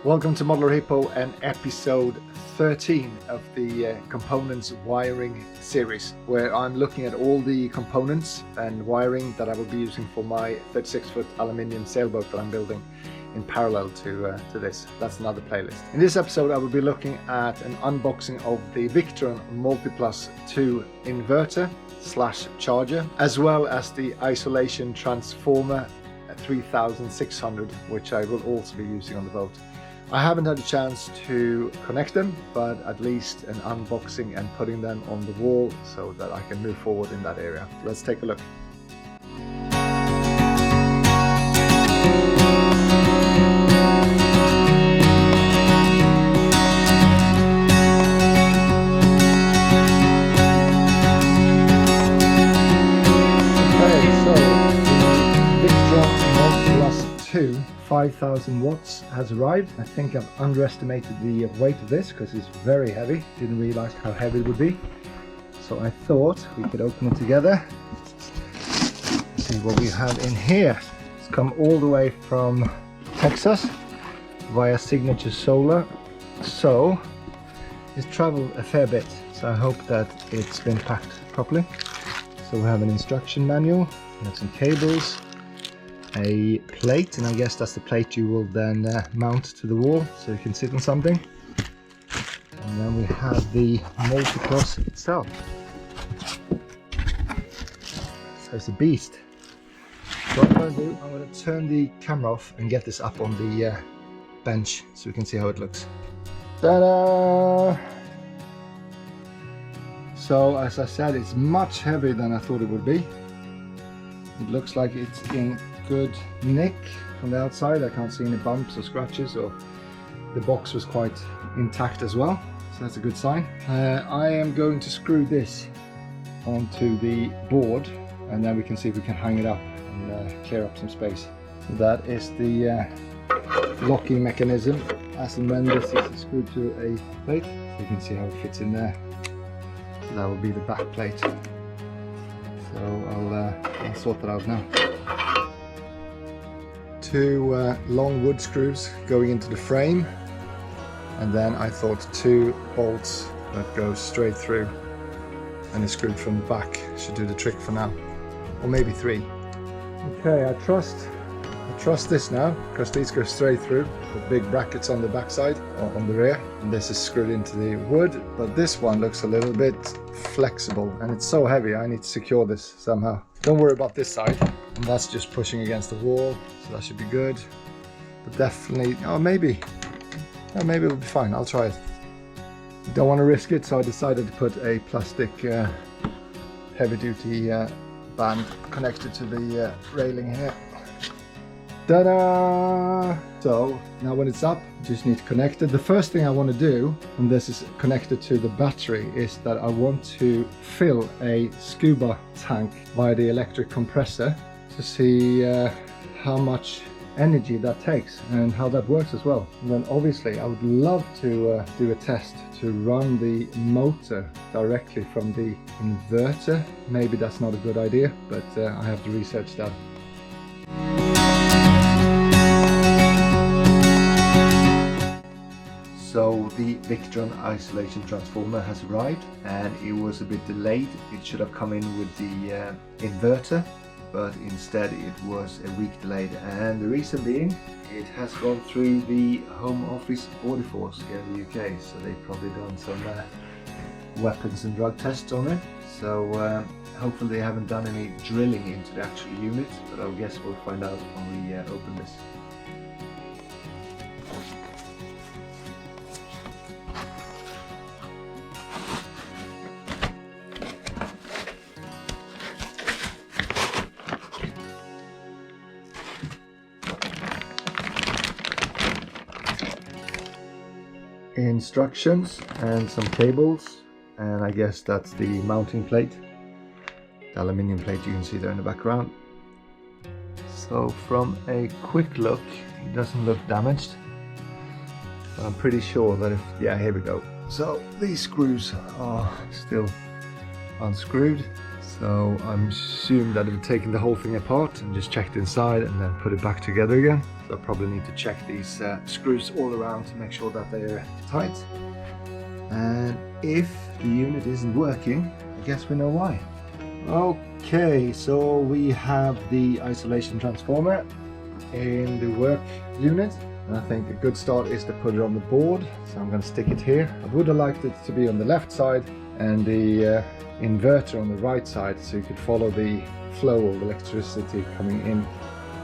Welcome to Modular Hippo and episode 13 of the components wiring series, where I'm looking at all the components and wiring that I will be using for my 36-foot aluminium sailboat that I'm building in parallel to this. That's another playlist. In this episode I will be looking at an unboxing of the Victron MultiPlus II inverter / charger, as well as the isolation transformer 3600, which I will also be using on the boat. I haven't had a chance to connect them, but at least an unboxing and putting them on the wall so that I can move forward in that area. Let's take a look. Okay, so the Victron MultiPlus II 5000 watts has arrived. I think I've underestimated the weight of this because it's very heavy. Didn't realize how heavy it would be. So I thought we could open it together. See what we have in here. It's come all the way from Texas via Signature Solar. So it's traveled a fair bit. So I hope that it's been packed properly. So we have an instruction manual, we have some cables, a plate, and I guess that's the plate you will then mount to the wall so you can sit on something. And then we have the MultiPlus itself. So it's a beast. So what I'm going to do, I'm going to turn the camera off and get this up on the bench so we can see how it looks. Ta-da! So as I said, it's much heavier than I thought it would be. It looks like it's in good nick from the outside. I can't see any bumps or scratches, or the box was quite intact as well, so that's a good sign. I am going to screw this onto the board and then we can see if we can hang it up and clear up some space. So that is the locking mechanism as and when this is screwed to a plate, so you can see how it fits in there. So that will be the back plate. So I'll sort that out now. Two long wood screws going into the frame, and then I thought two bolts that go straight through and is screwed from the back should do the trick for now, or maybe three. Okay, I trust this now because these go straight through with big brackets on the back side or on the rear, and this is screwed into the wood, but this one looks a little bit flexible and it's so heavy I need to secure this somehow. Don't worry about this side, and that's just pushing against the wall, so that should be good. But definitely, maybe it'll be fine. I'll try it. Don't want to risk it, so I decided to put a plastic heavy-duty band connected to the railing here. Ta-da! So now when it's up, you just need to connect it. The first thing I want to do, and this is connected to the battery, is that I want to fill a scuba tank via the electric compressor to see how much energy that takes and how that works as well. And then obviously I would love to do a test to run the motor directly from the inverter. Maybe that's not a good idea, but I have to research that. So the Victron isolation transformer has arrived, and it was a bit delayed. It should have come in with the inverter, but instead it was a week delayed, and the reason being it has gone through the Home Office Border Force here in the UK, so they've probably done some weapons and drug tests on it. So hopefully they haven't done any drilling into the actual unit, but I guess we'll find out when we open this. Instructions and some cables, and I guess that's the mounting plate, the aluminium plate you can see there in the background. So from a quick look, it doesn't look damaged, but I'm pretty sure that here we go. So these screws are still unscrewed, So I'm assuming that I've taken the whole thing apart and just checked inside and then put it back together again. So I probably need to check these screws all around to make sure that they're tight. And if the unit isn't working, I guess we know why. Okay, so we have the isolation transformer in the work unit. And I think a good start is to put it on the board. So I'm going to stick it here. I would have liked it to be on the left side and the inverter on the right side, so you could follow the flow of electricity coming in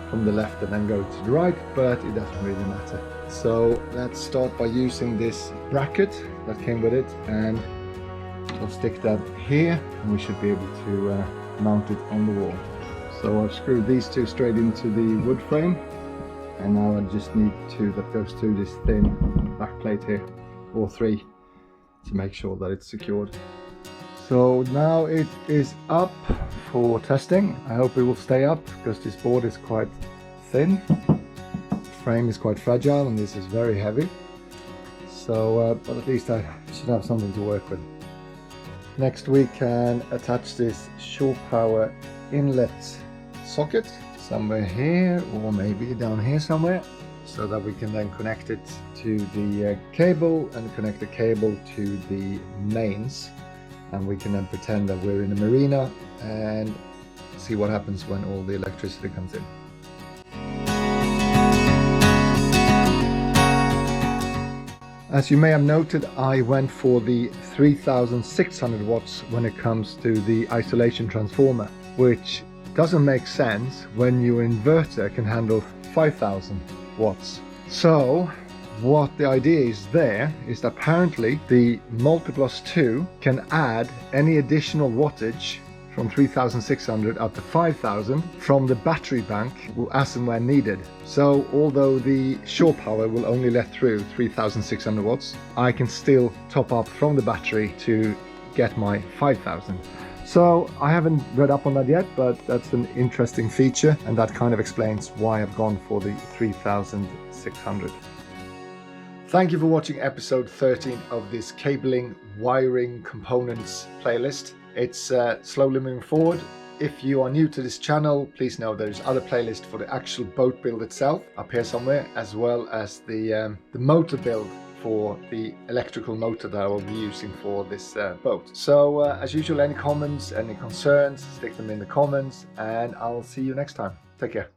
from the left and then go to the right, but it doesn't really matter. So let's start by using this bracket that came with it, and we'll stick that here and we should be able to mount it on the wall. So I've screwed these two straight into the wood frame, and now I just need two that goes through this thin back plate here, or three, to make sure that it's secured. So now it is up for testing. I hope it will stay up because this board is quite thin. The frame is quite fragile and this is very heavy. So, but at least I should have something to work with. Next we can attach this shore power inlet socket somewhere here, or maybe down here somewhere, so that we can then connect it to the cable and connect the cable to the mains. And we can then pretend that we're in a marina and see what happens when all the electricity comes in. As you may have noted, I went for the 3600 watts when it comes to the isolation transformer, which doesn't make sense when your inverter can handle 5000 watts. So what the idea is there is that apparently the MultiPlus II can add any additional wattage from 3600 up to 5000 from the battery bank as and when needed. So although the shore power will only let through 3600 watts, I can still top up from the battery to get my 5000. So I haven't read up on that yet, but that's an interesting feature, and that kind of explains why I've gone for the 3600. Thank you for watching episode 13 of this cabling, wiring, components playlist. It's slowly moving forward. If you are new to this channel, please know there's other playlists for the actual boat build itself up here somewhere, as well as the motor build for the electrical motor that I will be using for this boat. So as usual, any comments, any concerns, stick them in the comments, and I'll see you next time. Take care.